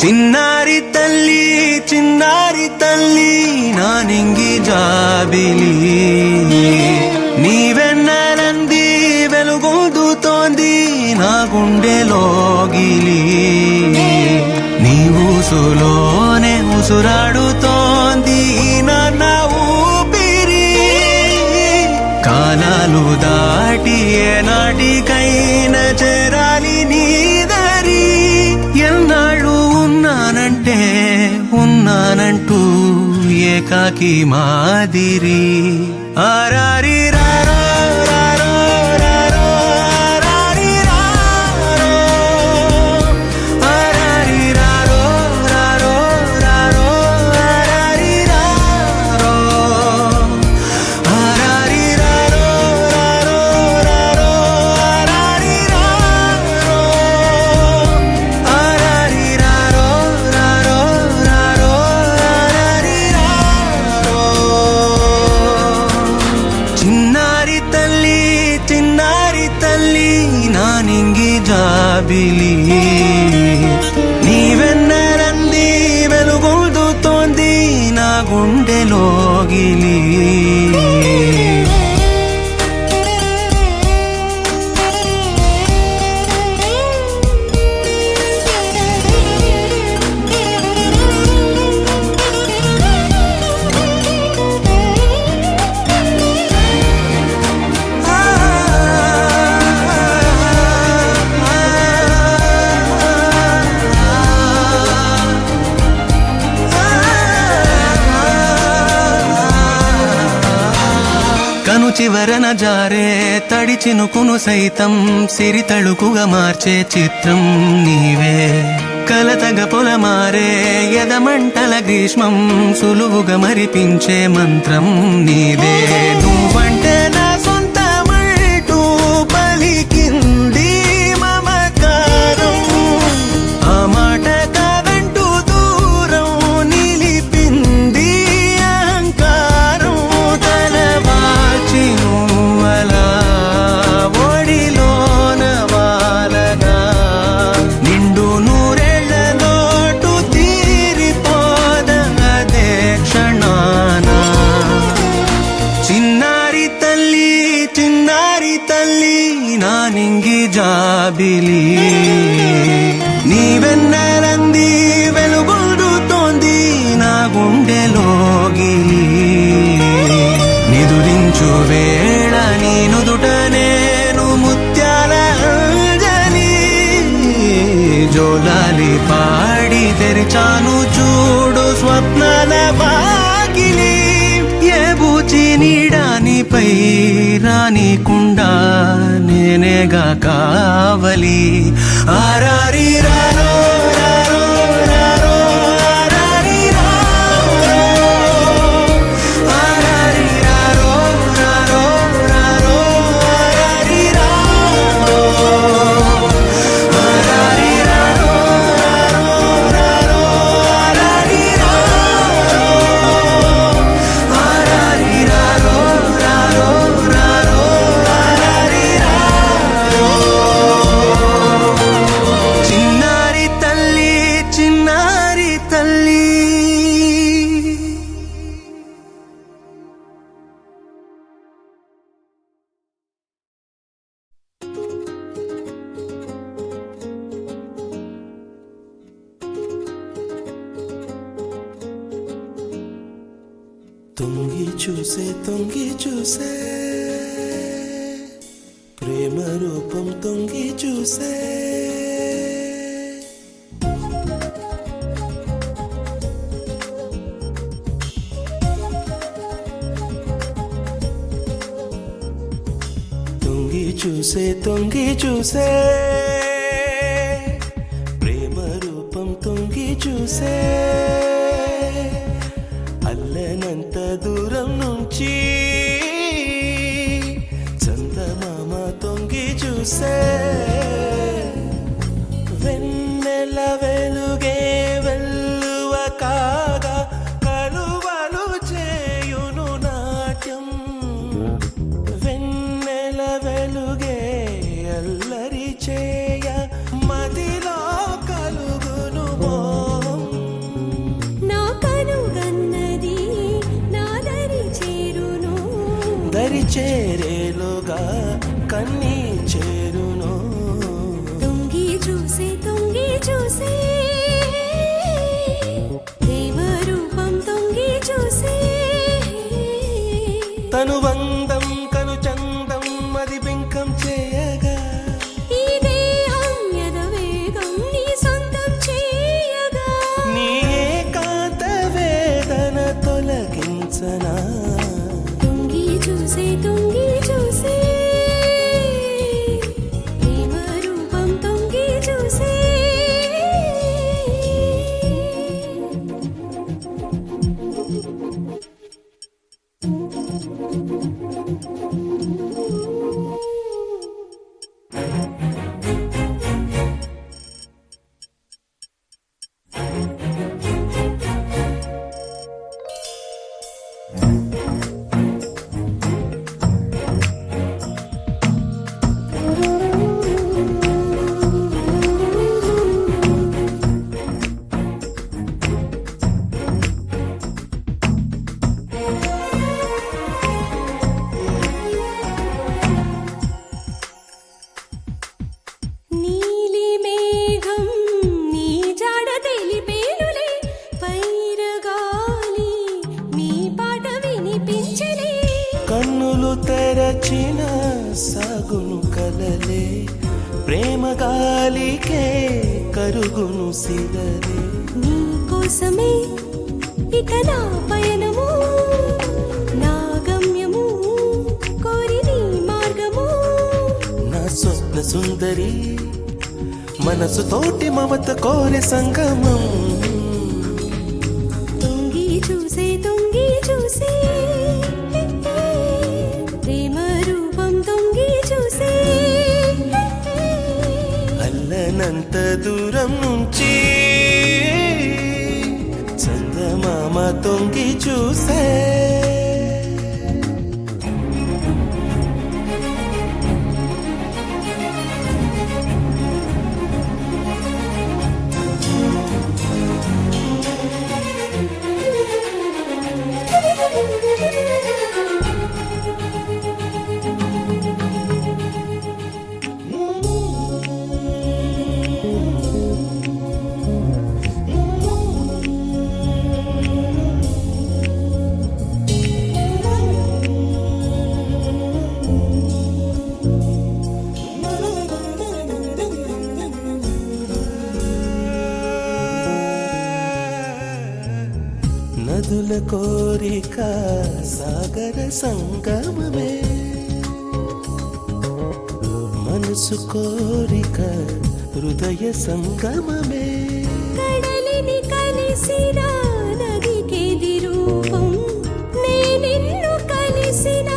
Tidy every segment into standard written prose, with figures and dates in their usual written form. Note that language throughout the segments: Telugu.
చిన్నారి తల్లి నా నింగి జాబిలి నీవెన్నెలంది వెలుగొందుతోంది నా గుండెలోగిలి నీ ఊసులోనే ఉసురాడుతోంది నా ఊపిరి కాలాలు దాటి ఏనాటికైనా చేరాలి నీ దరి ఎన్నాళ్ళు ఉన్నానంటూ ఏకాకి మాదిరి ఆరారి రారో రారో రారో ఆరారి రారో ఆరారి రారో రారో రారో ఆరారి రారో ఆరారి రారో రారో రారో ఆరారి రారో ఆరారి రారో రారో రారో ఆరారి రారో చిన్నారి తల్లి నా నింగి జాబిలి నీవెన్నెలంది వెలుగొందుతోంది నా గుండెలోగిలి కను చివరన జారే తడి చినుకును సైతం సిరి తళుకుగా మార్చే చిత్రం నీవే కలతగ పొలమారే ఎదమంటల గ్రీష్మం సులువుగా మరిపించే మంత్రం నీదే నువ్వంటే నా సొంతమంటూ పలికింది మమకారం ఆ మాట కాదంటూ దూరం నిలిపింది అహంకారం తలవాల్చి నువ్వలా ఒడిలోన వాలగా నిండు నూరేళ్ల లోటు తీరిపోదదే క్షణాన చిన్నారి తల్లి నా నింగి జాబిలి నీవెన్నెలంది వెలుగొందుతోంది నా గుండెలోగిలి నిదురించు వేళ నీ నుదుట నేను ముత్యాల అంజలి జోలాలి పాడి తెరిచాను చూడు స్వప్నాల వాకిలి ఏ బూచి నీడానిపై రానికుండా నేనేగా కావలి ఆరారి రారో రారో రారో ఆరారి రారో ఆరారి రారో రారో రారో ఆరారి రారో ఆరారి రారో రారో రారో ఆరారి రారో ఆరారి రారో రారో రారో ఆరారి రారో చిన్నారి తల్లి తొంగి చూసే ప్రేమ రూపం తొంగి చూసే తొంగి చూసే ప్రేమ రూపం తొంగి చూసే అల్లనంత దూరం నుంచి చందమామ తొంగి చూసే వెన్నెల వెలుగే వెల్లువ కాగా కలువలు చేయును నాట్యం వెన్నెల వెలుగే అల్లరి చేయ మదిలో కలుగును కలలే ప్రేమ గాలికే కరుగును సిగలే. నీ కోసమే ఇక నా పయనము, నా గమ్యము కోరి నీ మార్గము. నా స్వప్న సుందరి మనసు తోటి మమత కోరి సంగమం. తొంగి చూసే ప్రేమ రూపం తొంగి చూసే. అల్లనంత దూరం నుంచి చందమామ తొంగి చూసే. నదుల కోరిక సాగర సంగమమే, మనసు కోరిక హృదయ సంగమమే. కడలిని కలిసిన నదికేది రూపం, నే నిన్ను కలిసిన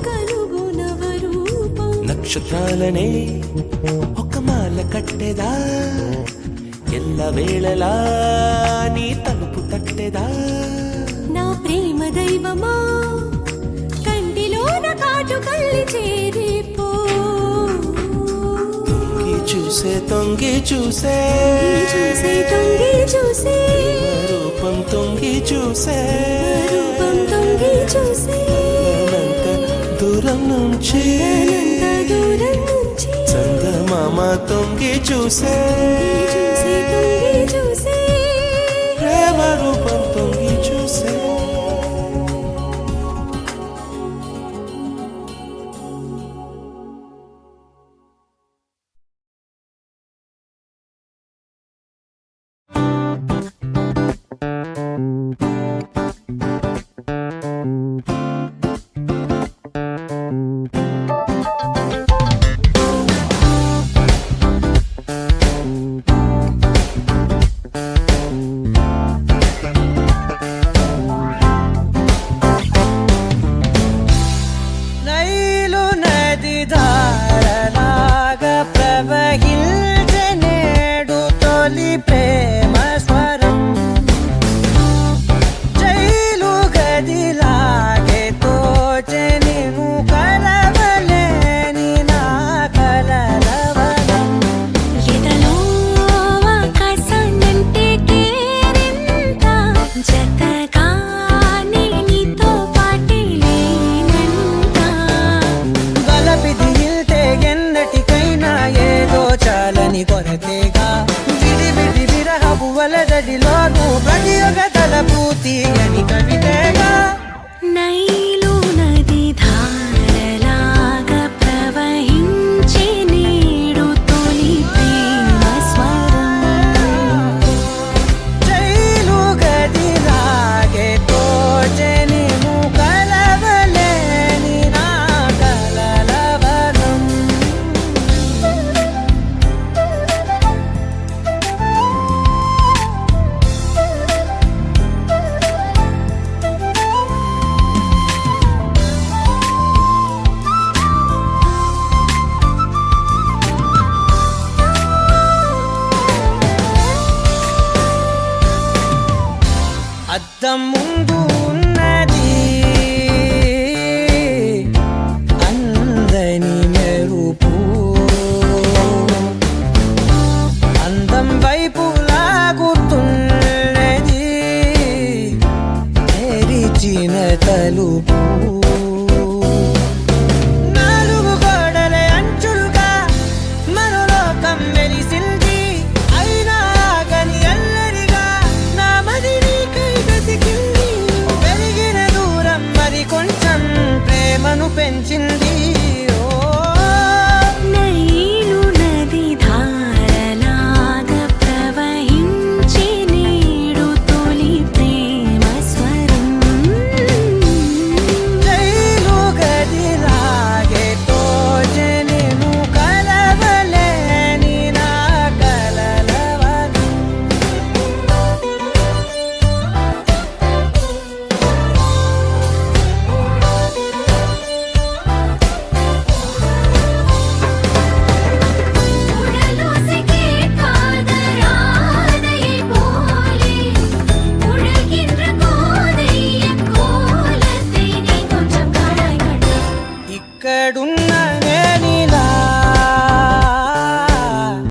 కలుగు నవరూపం. నక్షత్రాలనే ఒక మాల కట్టెదా, ఎల్ల వేళలా నీ తలుపు తట్టెదా. నా ప్రేమ దైవమా కంటిలోన కాటు కళ్ళి చేరిపో. తొంగి చూసే తొంగి చూసే రూపం తొంగి చూసే. అనంత దూరం నుంచి చందమామ తొంగి చూసే. ప్రేమ రూపం తొంగి చూసే. వలదడిలోను ప్రతి ఒక్క తలపు తీయని కవితగా. నైలు నది ధారలాగా ప్రవహించే నీడు తొలి ప్రేమ స్వరం. జైలు గదిలాగే తోచే నీవు కలవలేని నా కలల వనం. అద్దం